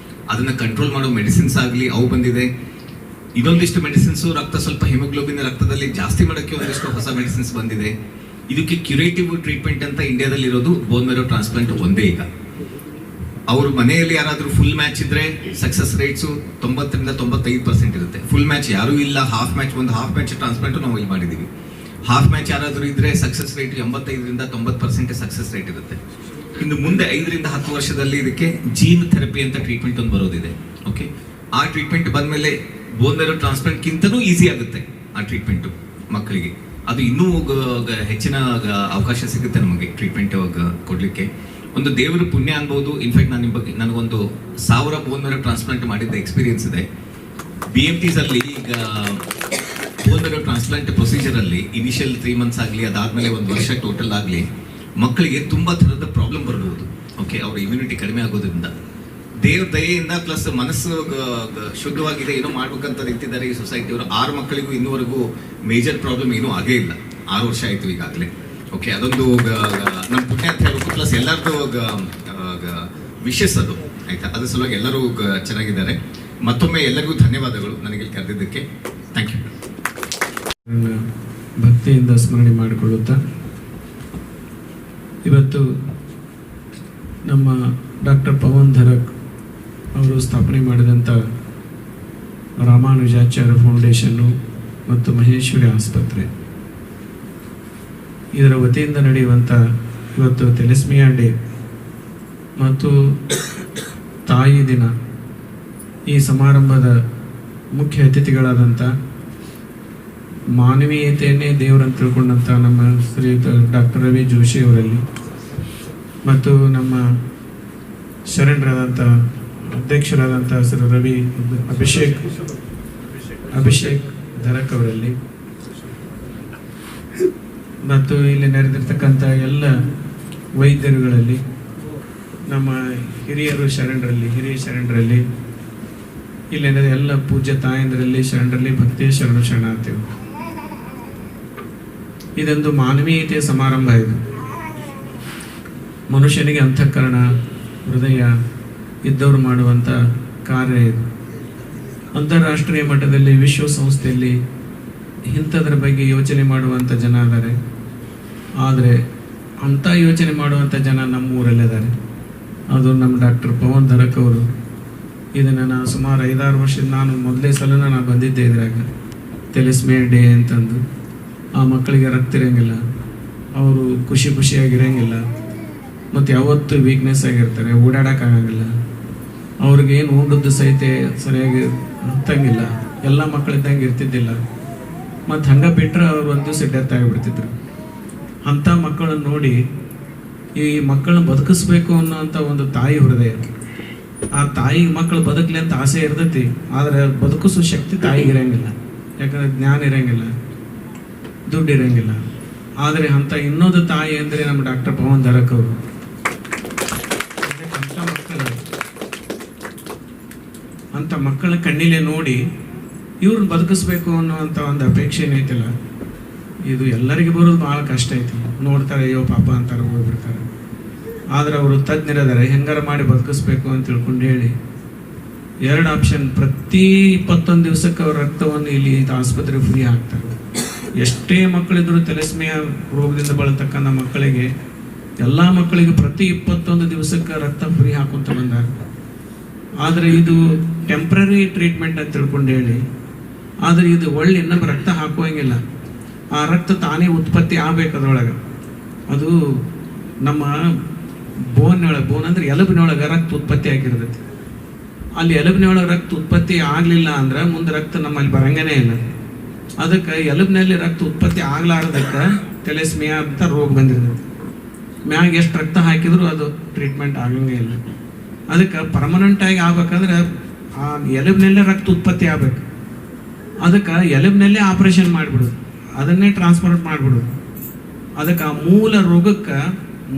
ಅದನ್ನ ಕಂಟ್ರೋಲ್ ಮಾಡೋ ಮೆಡಿಸಿನ್ಸ್ ಆಗಲಿ ಅವು ಬಂದಿದೆ. ಇದೊಂದಿಷ್ಟು ಮೆಡಿಸಿನ್ಸು ರಕ್ತ ಸ್ವಲ್ಪ ಹಿಮೋಗ್ಲೋಬಿನ್ ರಕ್ತದಲ್ಲಿ ಜಾಸ್ತಿ ಮಾಡೋಕ್ಕೆ ಒಂದಿಷ್ಟು ಹೊಸ ಮೆಡಿಸಿನ್ಸ್ ಬಂದಿದೆ. ಇದಕ್ಕೆ ಕ್ಯೂರೇಟಿವ್ ಟ್ರೀಟ್ಮೆಂಟ್ ಅಂತ ಇಂಡಿಯಾದಲ್ಲಿ ಇರೋದು ಬೋನ್ ಮ್ಯಾರೋ ಟ್ರಾನ್ಸ್ಪ್ಲಾಂಟ್ ಒಂದೇ. ಈಗ ಅವ್ರ ಮನೆಯಲ್ಲಿ ಯಾರಾದರೂ ಫುಲ್ ಮ್ಯಾಚ್ ಇದ್ರೆ ಸಕ್ಸಸ್ ರೇಟ್ಸು 90 ರಿಂದ 95% ಇರುತ್ತೆ. ಫುಲ್ ಮ್ಯಾಚ್ ಯಾರೂ ಇಲ್ಲ, ಹಾಫ್ ಮ್ಯಾಚ್ ಟ್ರಾನ್ಸ್ಪ್ಲಾಂಟ್ ನಾವು ಇಲ್ಲಿ ಮಾಡಿದ್ದೀವಿ. ಹಾಫ್ ಮ್ಯಾಚ್ ಯಾರಾದರೂ ಇದ್ರೆ ಸಕ್ಸಸ್ ರೇಟ್ 85 ರಿಂದ 90% ಸಕ್ಸಸ್ ರೇಟ್ ಇರುತ್ತೆ. ಇನ್ನು ಮುಂದೆ 5 ರಿಂದ 10 ವರ್ಷದಲ್ಲಿ ಇದಕ್ಕೆ ಜೀನ್ ಥೆರಪಿ ಅಂತ ಟ್ರೀಟ್ಮೆಂಟ್ ಒಂದು ಬರೋದಿದೆ. ಓಕೆ, ಆ ಟ್ರೀಟ್ಮೆಂಟ್ ಬಂದ್ಮೇಲೆ ಬೋನ್ ಮ್ಯಾರೋ ಟ್ರಾನ್ಸ್ಪ್ಲಾಂಟ್ಗಿಂತನೂ ಈಸಿ ಆಗುತ್ತೆ ಆ ಟ್ರೀಟ್ಮೆಂಟ್ ಮಕ್ಕಳಿಗೆ. ಅದು ಇನ್ನೂ ಹೆಚ್ಚಿನ ಅವಕಾಶ ಸಿಗುತ್ತೆ ನಮಗೆ ಟ್ರೀಟ್ಮೆಂಟ್ ಕೊಡ್ಲಿಕ್ಕೆ. ಒಂದು ದೇವರ ಪುಣ್ಯ ಅನ್ಬೋದು. ಇನ್ಫ್ಯಾಕ್ಟ್ ನಾನು ನಿಮ್ಮ ಬಗ್ಗೆ ನನಗೊಂದು 1000 ಬೋನ್ ಮ್ಯಾರೋ ಟ್ರಾನ್ಸ್ಪ್ಲಾಂಟ್ ಮಾಡಿದ್ದ ಎಕ್ಸ್ಪೀರಿಯನ್ಸ್ ಇದೆ. BMTs ಅಲ್ಲಿ ಈಗ ಬೋನ್ ಮ್ಯಾರೋ ಟ್ರಾನ್ಸ್ಪ್ಲಾಂಟ್ ಪ್ರೊಸೀಜರ್ ಅಲ್ಲಿ ಇನಿಷಿಯಲ್ 3 ಮಂತ್ಸ್ ಆಗಲಿ ಅದಾದ್ಮೇಲೆ 1 ವರ್ಷ ಟೋಟಲ್ ಆಗಲಿ ಮಕ್ಕಳಿಗೆ ತುಂಬಾ ಥರದ ಪ್ರಾಬ್ಲಮ್ ಬರಬಹುದು. ಓಕೆ, ಅವ್ರ ಇಮ್ಯುನಿಟಿ ಕಡಿಮೆ ಆಗೋದ್ರಿಂದ ದೇವ್ರ ದಯೆಯಿಂದ ಪ್ಲಸ್ ಮನಸ್ಸು ಶುದ್ಧವಾಗಿದೆ, ಏನೋ ಮಾಡ್ಬೇಕಂತ ನಿಂತಿದ್ದಾರೆ ಈ ಸೊಸೈಟಿಯವರು. 6 ಮಕ್ಕಳಿಗೂ ಇನ್ನೂವರೆಗೂ ಮೇಜರ್ ಪ್ರಾಬ್ಲಮ್ ಏನೂ ಆಗೇ ಇಲ್ಲ. 6 ವರ್ಷ ಆಯಿತು ಈಗಾಗಲೇ. ಓಕೆ, ಅದೊಂದು ನಮ್ಮ ಪುಣ್ಯ ಅಂತ ಹೇಳ್ಬೇಕು. ಪ್ಲಸ್ ಎಲ್ಲರದ್ದು ವಿಶಸ್ ಅದು ಆಯ್ತಾ. ಅದ್ರ ಸಲುವಾಗಿ ಎಲ್ಲರೂ ಚೆನ್ನಾಗಿದ್ದಾರೆ. ಮತ್ತೊಮ್ಮೆ ಎಲ್ಲರಿಗೂ ಧನ್ಯವಾದಗಳು ನನಗೆ ಕರೆದಿದ್ದಕ್ಕೆ. Thank you. ಭಕ್ತಿಯಿಂದ ಸ್ಮರಣೆ ಮಾಡಿಕೊಳ್ಳುತ್ತಾ ಇವತ್ತು ನಮ್ಮ ಡಾಕ್ಟರ್ ಪವನ್ ಧರಕ್ ಅವರು ಸ್ಥಾಪನೆ ಮಾಡಿದಂಥ ರಾಮಾನುಜಾಚಾರ್ಯ ಫೌಂಡೇಶನ್ನು ಮತ್ತು ಮಹೇಶ್ವರಿ ಆಸ್ಪತ್ರೆ ಇದರ ವತಿಯಿಂದ ನಡೆಯುವಂಥ ಇವತ್ತು ಥೆಲಸೆಮಿಯಾ ಡೇ ಮತ್ತು ತಾಯಿ ದಿನ, ಈ ಸಮಾರಂಭದ ಮುಖ್ಯ ಅತಿಥಿಗಳಾದಂಥ ಮಾನವೀಯತೆಯನ್ನೇ ದೇವರಂತ ತಿಳ್ಕೊಂಡಂಥ ನಮ್ಮ ಶ್ರೀಯುತ ಡಾಕ್ಟರ್ ರವಿ ಜೋಶಿ ಅವರಲ್ಲಿ ಮತ್ತು ನಮ್ಮ ಶರಣರಾದಂಥ ಅಧ್ಯಕ್ಷರಾದಂಥ ಸರ್ ರವಿ ಅಭಿಷೇಕ್ ಧರಕ್ ಅವರಲ್ಲಿ ಮತ್ತು ಇಲ್ಲಿ ನೆರೆದಿರ್ತಕ್ಕಂಥ ಎಲ್ಲ ವೈದ್ಯರುಗಳಲ್ಲಿ, ನಮ್ಮ ಹಿರಿಯ ಶರಣರಲ್ಲಿ ಇಲ್ಲಿ ಎಲ್ಲ ಪೂಜ್ಯ ತಾಯಂದರಲ್ಲಿ ಶರಣರಲ್ಲಿ ಭಕ್ತಿಯ ಶರಣಾರ್ಥಿಗಳು. ಇದೊಂದು ಮಾನವೀಯತೆಯ ಸಮಾರಂಭ. ಇದು ಮನುಷ್ಯನಿಗೆ ಅಂತಃಕರಣ ಹೃದಯ ಇದ್ದವರು ಮಾಡುವಂಥ ಕಾರ್ಯ ಇದು. ಅಂತಾರಾಷ್ಟ್ರೀಯ ಮಟ್ಟದಲ್ಲಿ ವಿಶ್ವಸಂಸ್ಥೆಯಲ್ಲಿ ಇಂಥದ್ರ ಬಗ್ಗೆ ಯೋಚನೆ ಮಾಡುವಂಥ ಜನ ಇದ್ದಾರೆ. ಆದರೆ ಅಂಥ ಯೋಚನೆ ಮಾಡುವಂಥ ಜನ ನಮ್ಮ ಊರಲ್ಲಿದ್ದಾರೆ. ಅದು ನಮ್ಮ ಡಾಕ್ಟರ್ ಪವನ್ ಧರಕ್ ಅವರು. ಇದನ್ನು ನಾನು ಸುಮಾರು 5-6 ವರ್ಷದ ನಾನು ಮೊದಲೇ ಸಲ ನಾನು ಬಂದಿದ್ದೆ ಇದ್ರಾಗ ಥೆಲಸೆಮಿಯಾ ಡೇ ಅಂತಂದು. ಆ ಮಕ್ಕಳಿಗೆ ರಕ್ತ ಇರೋಂಗಿಲ್ಲ, ಅವರು ಖುಷಿಯಾಗಿರೋಂಗಿಲ್ಲ, ಮತ್ತು ಯಾವತ್ತೂ ವೀಕ್ನೆಸ್ ಆಗಿರ್ತಾರೆ, ಓಡಾಡೋಕ್ಕಾಗಂಗಿಲ್ಲ, ಅವ್ರಿಗೇನು ಉಂಡದ್ದು ಸಹಿತ ಸರಿಯಾಗಿ ಹತ್ತಂಗಿಲ್ಲ, ಎಲ್ಲ ಮಕ್ಕಳಿದ್ದಂಗೆ ಇರ್ತಿದ್ದಿಲ್ಲ. ಮತ್ತು ಹಂಗೆ ಬಿಟ್ಟರೆ ಅವ್ರು ಒಂದು ದಿವಸ ಡೆತ್ ಆಗಿಬಿಡ್ತಿದ್ರು. ಅಂಥ ಮಕ್ಕಳನ್ನು ನೋಡಿ ಈ ಮಕ್ಕಳನ್ನ ಬದುಕಿಸ್ಬೇಕು ಅನ್ನೋಂಥ ಒಂದು ತಾಯಿ ಹೃದಯ, ಆ ತಾಯಿ ಮಕ್ಕಳು ಬದುಕಲಿ ಅಂತ ಆಸೆ ಇರ್ತೈತಿ, ಆದರೆ ಬದುಕಿಸೋ ಶಕ್ತಿ ತಾಯಿಗೆ ಇರೋಂಗಿಲ್ಲ. ಯಾಕಂದ್ರೆ ಜ್ಞಾನ ಇರೋಂಗಿಲ್ಲ, ದುಡ್ಡು ಇರೋಂಗಿಲ್ಲ. ಆದರೆ ಅಂಥ ಇನ್ನೊಂದು ತಾಯಿ ಅಂದರೆ ನಮ್ಮ ಡಾಕ್ಟರ್ ಪವನ್ ಧರಕ್ ಅವರು. ಅಂಥ ಮಕ್ಕಳ ಕಣ್ಣಿಲೆ ನೋಡಿ ಇವ್ರನ್ನ ಬದುಕಿಸ್ಬೇಕು ಅನ್ನೋವಂಥ ಒಂದು ಅಪೇಕ್ಷೆ ಏನೈತಿಲ್ಲ, ಇದು ಎಲ್ಲರಿಗೂ ಬರೋದು ಭಾಳ ಕಷ್ಟ ಐತಿ. ನೋಡ್ತಾರೆ, ಅಯ್ಯೋ ಪಾಪ ಅಂತಾರೆ, ಹೋಗ್ಬಿಡ್ತಾರೆ. ಆದರೆ ಅವರು ತಜ್ಞರಿದ್ದಾರೆ, ಹೆಂಗಾರ ಮಾಡಿ ಬದುಕಿಸ್ಬೇಕು ಅಂತ ತಿಳ್ಕೊಂಡು ಹೇಳಿ 2 ಆಪ್ಷನ್, ಪ್ರತಿ 21 ದಿವಸಕ್ಕೆ ಅವ್ರ ರಕ್ತವನ್ನು ಇಲ್ಲಿ ಆಸ್ಪತ್ರೆಗೆ ಫ್ರೀ ಹಾಕ್ತಾರೆ. ಎಷ್ಟೇ ಮಕ್ಕಳಿದ್ರು ಥೆಲಸ್ಮಿಯಾ ರೋಗದಿಂದ ಬಳತಕ್ಕಂಥ ಮಕ್ಕಳಿಗೆ, ಎಲ್ಲ ಮಕ್ಕಳಿಗೆ ಪ್ರತಿ 21 ದಿವಸಕ್ಕೆ ರಕ್ತ ಫ್ರೀ ಹಾಕುವಂತ ಬಂದಾರ. ಆದರೆ ಇದು ಟೆಂಪ್ರರಿ ಟ್ರೀಟ್ಮೆಂಟ್ ಅಂತ ತಿಳ್ಕೊಂಡು ಹೇಳಿ, ಆದರೆ ಇದು ಒಳ್ಳೆ ಇನ್ನೊಬ್ಬ ರಕ್ತ ಹಾಕುವಂಗಿಲ್ಲ. ಆ ರಕ್ತ ತಾನೇ ಉತ್ಪತ್ತಿ ಆಗ್ಬೇಕು ಅದ್ರೊಳಗೆ. ಅದು ನಮ್ಮ ಬೋನ್ ಅಂದ್ರೆ ಎಲುಬಿನೊಳಗೆ ರಕ್ತ ಉತ್ಪತ್ತಿ ಆಗಿರ್ತೈತಿ. ಅಲ್ಲಿ ಎಲುಬಿನೊಳಗೆ ರಕ್ತ ಉತ್ಪತ್ತಿ ಆಗಲಿಲ್ಲ ಅಂದ್ರೆ ಮುಂದೆ ರಕ್ತ ನಮ್ಮಲ್ಲಿ ಬರಂಗನೇ ಇಲ್ಲ. ಅದಕ್ಕೆ ಎಲುಬಿನಲ್ಲಿ ರಕ್ತ ಉತ್ಪತ್ತಿ ಆಗ್ಲಾರ್ದಕ್ಕೆ ಥೆಲಸ್ಮಿಯಾ ಅಂತ ರೋಗ ಬಂದಿರ್ತೈತಿ. ಮ್ಯಾಗ ಎಷ್ಟು ರಕ್ತ ಹಾಕಿದ್ರು ಅದು ಟ್ರೀಟ್ಮೆಂಟ್ ಆಗಂಗೇ ಇಲ್ಲ. ಅದಕ್ಕೆ ಪರ್ಮನೆಂಟ್ ಆಗಿ ಆಗ್ಬೇಕಂದ್ರೆ ಆ ಎಲುಬಿನಲ್ಲೇ ರಕ್ತ ಉತ್ಪತ್ತಿ ಆಗ್ಬೇಕು. ಅದಕ್ಕೆ ಎಲುಬಿನಲ್ಲೇ ಆಪರೇಷನ್ ಮಾಡಿಬಿಡೋದು, ಅದನ್ನೇ ಟ್ರಾನ್ಸ್ಫರ್ ಮಾಡಿಬಿಡೋದು. ಅದಕ್ಕೆ ಆ ಮೂಲ ರೋಗಕ್ಕೆ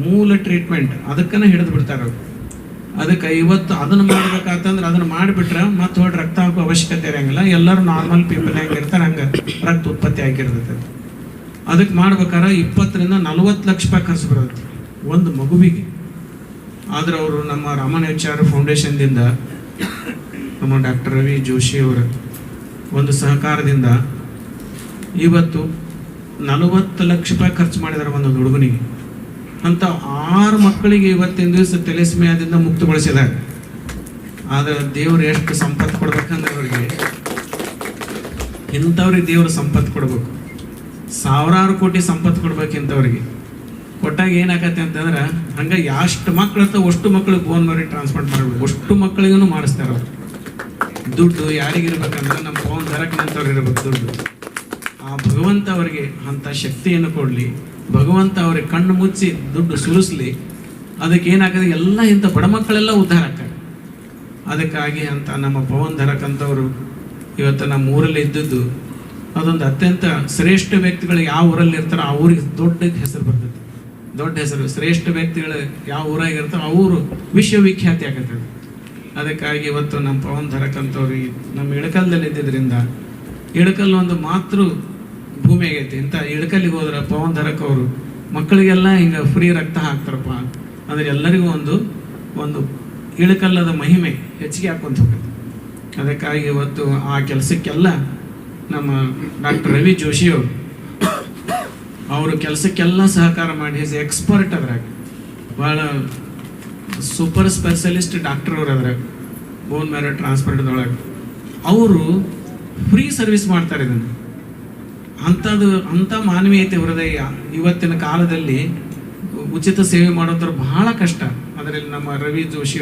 ಮೂಲ ಟ್ರೀಟ್ಮೆಂಟ್ ಅದಕ್ಕನೇ ಹಿಡಿದು ಬಿಡ್ತಾರೆ ಅವ್ರು. ಅದಕ್ಕೆ ಇವತ್ತು ಅದನ್ನು ಮಾಡ್ಬೇಕಾತಂದ್ರೆ ಅದನ್ನು ಮಾಡಿಬಿಟ್ರೆ ಮತ್ತೆ ಹೊರಗೆ ರಕ್ತ ಹಾಕೋ ಅವಶ್ಯಕತೆ ಇರೋಂಗಿಲ್ಲ. ಎಲ್ಲರೂ ನಾರ್ಮಲ್ ಪೀಪಲ್ ಹೆಂಗಿರ್ತಾರೆ ಹಂಗೆ ರಕ್ತ ಉತ್ಪತ್ತಿ ಆಗಿರ್ತೈತೆ. ಅದಕ್ಕೆ ಮಾಡ್ಬೇಕಾದ್ರೆ 20 ರಿಂದ 40 ಲಕ್ಷ ರೂಪಾಯಿ ಖರ್ಚು ಬರುತ್ತೆ ಒಂದು ಮಗುವಿಗೆ. ಆದ್ರೆ ಅವರು ನಮ್ಮ ರಾಮನಾಚಾರ್ಯ ಫೌಂಡೇಶನ್ದಿಂದ, ನಮ್ಮ ಡಾಕ್ಟರ್ ರವಿ ಜೋಶಿ ಅವರ ಒಂದು ಸಹಕಾರದಿಂದ ಇವತ್ತು 40 ಲಕ್ಷ ರೂಪಾಯಿ ಖರ್ಚು ಮಾಡಿದ್ದಾರೆ ಒಂದು ಹುಡುಗನಿಗೆ. ಅಂತ 6 ಮಕ್ಕಳಿಗೆ ಇವತ್ತಿನ ದಿವಸ ಥೆಲಸ್ಮಿಯಾದಿಂದ ಮುಕ್ತಗೊಳಿಸಿದ್ದಾರೆ. ಆದ್ರೆ ದೇವ್ರು ಎಷ್ಟು ಸಂಪತ್ತು ಕೊಡ್ಬೇಕಂದ್ರೆ ಅವ್ರಿಗೆ, ಇಂಥವ್ರಿಗೆ ದೇವ್ರು ಸಂಪತ್ತು ಕೊಡ್ಬೇಕು, 1000 ಕೋಟಿ ಸಂಪತ್ತು ಕೊಡ್ಬೇಕು ಇಂಥವ್ರಿಗೆ. ಕೊಟ್ಟಾಗ ಏನಾಗತ್ತೆ ಅಂತಂದ್ರೆ ಹಂಗೆ ಎಷ್ಟು ಮಕ್ಳು ಇರ್ತಾವೆ ಅಷ್ಟು ಮಕ್ಳಿಗೆ ಬೋನ್ ಮ್ಯಾರೋ ಟ್ರಾನ್ಸ್ಪ್ಲಾಂಟ್ ಮಾಡ್ಬೇಕು, ಅಷ್ಟು ಮಕ್ಕಳಿಗೂ ಮಾಡಿಸ್ತಾರೆ ಅವ್ರು. ದುಡ್ಡು ಯಾರಿಗಿರ್ಬೇಕಂದ್ರೆ ನಮ್ಮ ಪವನ್ ಧರಕ್ನಂತವ್ರು ಇರ್ಬೇಕು ದುಡ್ಡು. ಆ ಭಗವಂತ ಅವರಿಗೆ ಅಂಥ ಶಕ್ತಿಯನ್ನು ಕೊಡಲಿ, ಭಗವಂತ ಅವ್ರಿಗೆ ಕಣ್ಣು ಮುಚ್ಚಿ ದುಡ್ಡು ಸುರಿಸ್ಲಿ. ಅದಕ್ಕೆ ಏನಾಗದೆ ಎಲ್ಲ ಇಂಥ ಬಡ ಮಕ್ಕಳೆಲ್ಲ ಉದ್ಧಾರ ಆಗ್ತಾರೆ. ಅದಕ್ಕಾಗಿ ಅಂತ ನಮ್ಮ ಪವನ್ ಧರಕ್ ಅಂತವರು ಇವತ್ತು ನಮ್ಮ ಊರಲ್ಲಿ ಇದ್ದದ್ದು ಅದೊಂದು ಅತ್ಯಂತ ಶ್ರೇಷ್ಠ ವ್ಯಕ್ತಿಗಳು ಯಾವ ಊರಲ್ಲಿ ಇರ್ತಾರೋ ಆ ಊರಿಗೆ ದೊಡ್ಡ ಹೆಸರು ಬರ್ತದೆ. ದೊಡ್ಡ ಹೆಸರು, ಶ್ರೇಷ್ಠ ವ್ಯಕ್ತಿಗಳು ಯಾವ ಊರಾಗಿರ್ತಾರೋ ಆ ಊರು ವಿಶ್ವವಿಖ್ಯಾತಿ ಆಗತ್ತದ. ಅದಕ್ಕಾಗಿ ಇವತ್ತು ನಮ್ಮ ಪವನ್ ಧರಕ್ ಅಂತವ್ರಿಗೆ ನಮ್ಮ ಇಳಕಲ್ದಲ್ಲಿ ಇದ್ದಿದ್ದರಿಂದ, ಇಳಕಲ್ ಒಂದು ಮಾತೃ ಭೂಮಿ ಆಗೈತಿ. ಇಂಥ ಇಳಕಲ್ಲಿಗೆ ಹೋದ್ರೆ ಪವನ್ ಧರಕ್ ಅವರು ಮಕ್ಕಳಿಗೆಲ್ಲ ಹಿಂಗೆ ಫ್ರೀ ರಕ್ತ ಹಾಕ್ತಾರಪ್ಪ ಅಂದ್ರೆ ಎಲ್ಲರಿಗೂ ಒಂದು ಇಳಕಲ್ಲದ ಮಹಿಮೆ ಹೆಚ್ಚಿಗೆ ಹಾಕೊಂತ ಹೋಗುತ್ತೆ. ಅದಕ್ಕಾಗಿ ಇವತ್ತು ಆ ಕೆಲಸಕ್ಕೆಲ್ಲ ನಮ್ಮ ಡಾಕ್ಟರ್ ರವಿ ಜೋಶಿ ಅವರು ಕೆಲಸಕ್ಕೆಲ್ಲ ಸಹಕಾರ ಮಾಡಿ ಈಸ್ ಎಕ್ಸ್ಪರ್ಟ್ ಅದ್ರಾಗ, ಭಾಳ ಸೂಪರ್ ಸ್ಪೆಷಲಿಸ್ಟ್ ಡಾಕ್ಟರ್ ಅವ್ರು ಅದ್ರಾಗ ಬೋನ್ ಮ್ಯಾರೋ ಟ್ರಾನ್ಸ್ಪ್ಲಾಂಟ್ದೊಳಗೆ. ಅವರು ಫ್ರೀ ಸರ್ವಿಸ್ ಮಾಡ್ತಾರೆ ಇದನ್ನು. ಅಂಥ ಮಾನವೀಯತೆ ಹೃದಯ ಇವತ್ತಿನ ಕಾಲದಲ್ಲಿ ಉಚಿತ ಸೇವೆ ಮಾಡೋದ್ರ ಬಹಳ ಕಷ್ಟ. ಅದರಲ್ಲಿ ನಮ್ಮ ರವಿ ಜೋಶಿ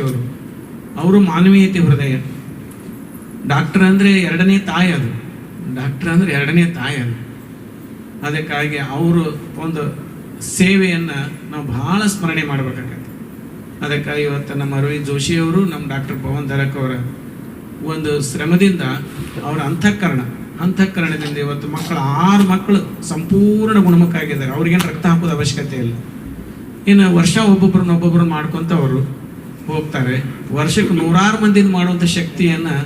ಅವರು ಮಾನವೀಯತೆ ಹೃದಯ. ಡಾಕ್ಟರ್ ಅಂದರೆ 2ನೇ ತಾಯಿ ಅದು, ಡಾಕ್ಟರ್ ಅಂದರೆ 2ನೇ ತಾಯಿ ಅದು. ಅದಕ್ಕಾಗಿ ಅವರು ಒಂದು ಸೇವೆಯನ್ನು ನಾವು ಬಹಳ ಸ್ಮರಣೆ ಮಾಡಬೇಕಾಗತ್ತೆ. ಅದಕ್ಕಾಗಿ ಇವತ್ತು ನಮ್ಮ ರವಿ ಜೋಶಿ ಅವರು, ನಮ್ಮ ಡಾಕ್ಟರ್ ಪವನ್ ಧರಕ್ ಅವರ ಒಂದು ಶ್ರಮದಿಂದ ಅವರ ಅಂತಃಕರಣದಿಂದ ಇವತ್ತು 6 ಮಕ್ಕಳು ಸಂಪೂರ್ಣ ಗುಣಮುಖ ಆಗಿದ್ದಾರೆ. ಅವ್ರಿಗೇನು ರಕ್ತ ಹಾಕೋದು ಅವಶ್ಯಕತೆ ಇಲ್ಲ. ಇನ್ನು ವರ್ಷ ಒಬ್ಬೊಬ್ಬರನ್ನ ಮಾಡ್ಕೊತ ಅವರು ಹೋಗ್ತಾರೆ. ವರ್ಷಕ್ಕೆ 100 ಮಂದಿನ ಮಾಡುವಂಥ ಶಕ್ತಿಯನ್ನು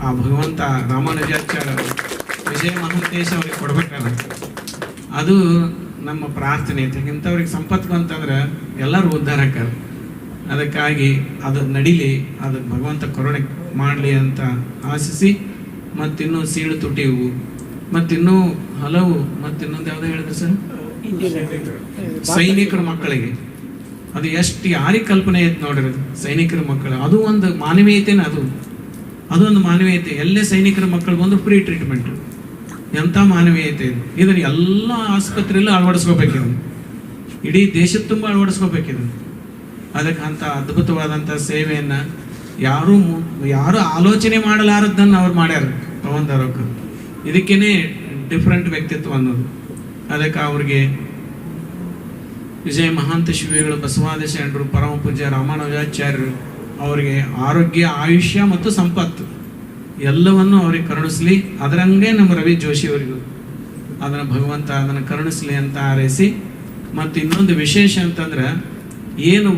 ಆ ಭಗವಂತ ರಾಮಾನುಜಾಚಾರ್ಯ ವಿಜಯ ಮಹಾಂತೇಶ ಅವ್ರಿಗೆ ಕೊಡ್ಬೇಕಾದ್ರೆ ಅದು ನಮ್ಮ ಪ್ರಾರ್ಥನೆ ಐತೆ. ಇಂಥವ್ರಿಗೆ ಸಂಪತ್ತು ಬಂತಂದ್ರೆ ಎಲ್ಲರೂ ಉದ್ಧಾರ ಆಕ್ಕಾರ. ಅದಕ್ಕಾಗಿ ಅದು ನಡೀಲಿ, ಅದು ಭಗವಂತ ಕರುಣೆ ಮಾಡಲಿ ಅಂತ ಆಶಿಸಿ, ಮತ್ತಿನ್ನೂ ಸೀಳು ತುಟಿವು, ಮತ್ತಿನ್ನೂ ಹಲವು, ಮತ್ತಿನ್ನೊಂದು ಯಾವುದೋ ಹೇಳಿದ್ರು ಸರ್, ಸೈನಿಕರ ಮಕ್ಕಳಿಗೆ ಅದು ಎಷ್ಟು ಯಾರಿಗೆ ಕಲ್ಪನೆ ಐತೆ ನೋಡಿರೋದು. ಸೈನಿಕರ ಮಕ್ಕಳು ಅದು ಒಂದು ಮಾನವೀಯತೆನ, ಅದೊಂದು ಮಾನವೀಯತೆ. ಎಲ್ಲೇ ಸೈನಿಕರ ಮಕ್ಕಳು ಬಂದು ಫ್ರೀ ಟ್ರೀಟ್ಮೆಂಟ್. ಎಂಥ ಮಾನವೀಯತೆ ಇದು. ಇದನ್ನು ಎಲ್ಲ ಆಸ್ಪತ್ರೆಯಲ್ಲೂ ಅಳವಡಿಸ್ಕೋಬೇಕಿದೆ, ಇಡೀ ದೇಶದ ತುಂಬ ಅಳವಡಿಸ್ಕೋಬೇಕಿದೆ. ಅದಕ್ಕೆ ಅಂಥ ಅದ್ಭುತವಾದಂಥ ಸೇವೆಯನ್ನು ಯಾರು ಆಲೋಚನೆ ಮಾಡಲಾರದ್ದನ್ನು ಅವ್ರು ಮಾಡ್ಯಾರ ಪವನ್ ಧಾರಕ್. ಇದಕ್ಕೇನೆ ಡಿಫ್ರೆಂಟ್ ವ್ಯಕ್ತಿತ್ವ ಅನ್ನೋದು. ಅದಕ್ಕೆ ಅವ್ರಿಗೆ ವಿಜಯ ಮಹಾಂತ ಶಿವಿಗಳು, ಬಸವಾದಿ ಶರಣರು, ಪರಮ ಪೂಜ್ಯ ರಾಮಾನುಜಾಚಾರ್ಯರು ಅವರಿಗೆ ಆರೋಗ್ಯ, ಆಯುಷ್ಯ ಮತ್ತು ಸಂಪತ್ತು ಎಲ್ಲವನ್ನು ಅವ್ರಿಗೆ ಕರುಣಿಸ್ಲಿ. ಅದರಂಗೆ ನಮ್ಮ ರವಿ ಜೋಶಿ ಅವರಿಗೂ ಅದನ್ನು ಭಗವಂತ ಅದನ್ನು ಕರುಣಿಸ್ಲಿ ಅಂತ ಹಾರೈಸಿ, ಮತ್ತು ಇನ್ನೊಂದು ವಿಶೇಷ ಅಂತಂದ್ರೆ ಏನು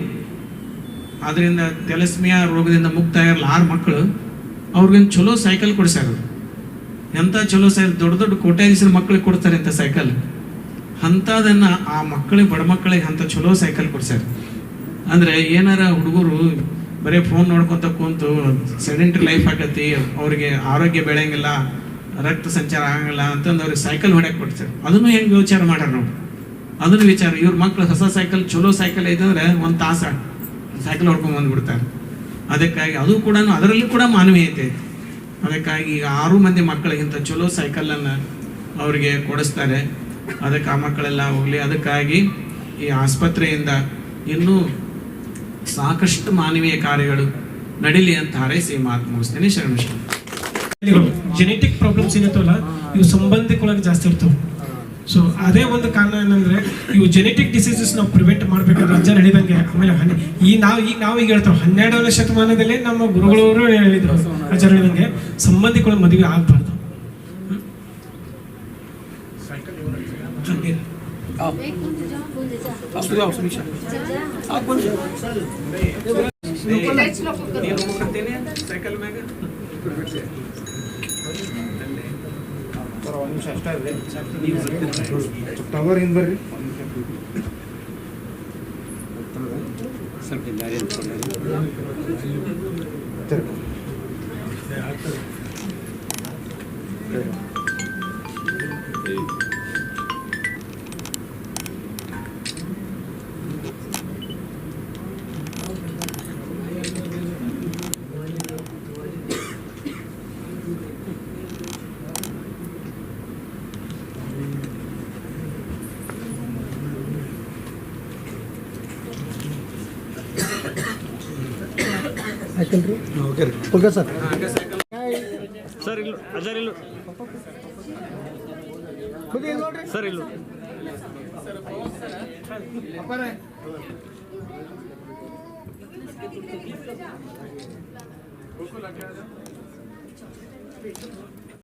ಅದರಿಂದ ತೆಲಸ್ಮಿಯಾ ರೋಗದಿಂದ ಮುಕ್ತ ಆಗಿರಲ್ಲ 6 ಮಕ್ಕಳು, ಅವ್ರಿಗೊಂದು ಚಲೋ ಸೈಕಲ್ ಕೊಡ್ಸ್ಯಾರ. ಎಂಥ ಚಲೋ ಸೈಕಲ್, ದೊಡ್ಡ ದೊಡ್ಡ ಕೋಟ್ಯಾಧೀಶರ ಮಕ್ಕಳಿಗೆ ಕೊಡ್ತಾರೆ ಇಂಥ ಸೈಕಲ್. ಅಂಥದನ್ನು ಆ ಮಕ್ಕಳಿಗೆ, ಬಡ ಮಕ್ಕಳಿಗೆ ಅಂಥ ಚಲೋ ಸೈಕಲ್ ಕೊಡ್ಸ್ಯಾರ. ಅಂದರೆ ಏನಾರ ಹುಡುಗರು ಬರೀ ಫೋನ್ ನೋಡ್ಕೊತ ಕೂತು ಸೆಡೆಂಟ್ರಿ ಲೈಫ್ ಆಗತ್ತಿ, ಅವ್ರಿಗೆ ಆರೋಗ್ಯ ಬೆಳೆಯಂಗಿಲ್ಲ, ರಕ್ತ ಸಂಚಾರ ಆಗಂಗಿಲ್ಲ ಅಂತಂದು ಅವ್ರಿಗೆ ಸೈಕಲ್ ಹೊಡ್ಯಕ್ಕೆ ಕೊಡ್ತಾರೆ. ಅದನ್ನು ಹೆಂಗೆ ವಿಚಾರ ಮಾಡ್ಯಾರ ನಾವು, ಅದನ್ನು ವಿಚಾರ. ಇವ್ರ ಮಕ್ಕಳು ಹೊಸ ಸೈಕಲ್, ಚಲೋ ಸೈಕಲ್ ಐತಂದ್ರೆ 1 ತಾಸು ಸೈಕಲ್ ಹೊಡ್ಕೊಂಡು ಬಂದುಬಿಡ್ತಾರೆ. ಅದಕ್ಕಾಗಿ ಅದು ಕೂಡ, ಅದರಲ್ಲಿ ಕೂಡ ಮಾನವೀಯತೆ ಐತೆ. ಅದಕ್ಕಾಗಿ ಈಗ 6 ಮಂದಿ ಮಕ್ಕಳಿಗಿಂತ ಚಲೋ ಸೈಕಲನ್ನು ಅವರಿಗೆ ಕೊಡಿಸ್ತಾರೆ. ಅದಕ್ಕೆ ಆ ಮಕ್ಕಳೆಲ್ಲ ಹೋಗಲಿ. ಅದಕ್ಕಾಗಿ ಈ ಆಸ್ಪತ್ರೆಯಿಂದ ಇನ್ನೂ ಸಾಕಷ್ಟು ಮಾನವೀಯ ಕಾರ್ಯಗಳು ನಡೀಲಿ ಅಂತ ಹಾರೈಸಿ ಮಾತು ಮುಗಿಸ್ತೇನೆ. ಶರಣ. ಜೆನೆಟಿಕ್ ಪ್ರಾಬ್ಲಮ್ಸ್ ಏನಿರ್ತವಲ್ಲ ಇವು ಸಂಬಂಧಿಕವಾಗಿ ಜಾಸ್ತಿ ಇರ್ತವೆ. ಸೊ ಅದೇ ಒಂದು ಕಾರಣ ಏನಂದ್ರೆ ಇವು ಜೆನೆಟಿಕ್ ಡಿಸೀಸಸ್ ನಾವು ಪ್ರಿವೆಂಟ್ ಮಾಡ್ಬೇಕಾದ್ರೆ ಅಜ್ಜ ಹೇಳಿದಂಗೆ. ಆಮೇಲೆ ನಾವು ಈಗ ಹೇಳ್ತಾವೆ 12ನೇ ಶತಮಾನದಲ್ಲಿ ನಮ್ಮ ಗುರುಗಳವರು ಹೇಳಿದ್ರು, ಅಜ್ಜ ಹೇಳಿದಂಗೆ ಸಂಬಂಧಿಗಳ ಮದುವೆ ಆಗ್ಬಾರ್ದು. ಸೈಕಲ್ ಮ್ಯಾಗ ಒಂದು ನಿಮಿಷ ಅಷ್ಟೇ ಇದೆ. ಟವರ್ ಹಿಂದೆ ಬರ್ರಿ. ಸ್ವಲ್ಪ ದಾರಿ ಹಾಕಲ್ರಿ. ಓಕೆ ರೀ, ಓಕೆ ಸರ್. ಸರ್ ಇಲ್ಲ ಅಜರ್ ಇಲ್ಲ ಸರ್, ಇಲ್ಲ ಅಪ್ಪಾರೆ.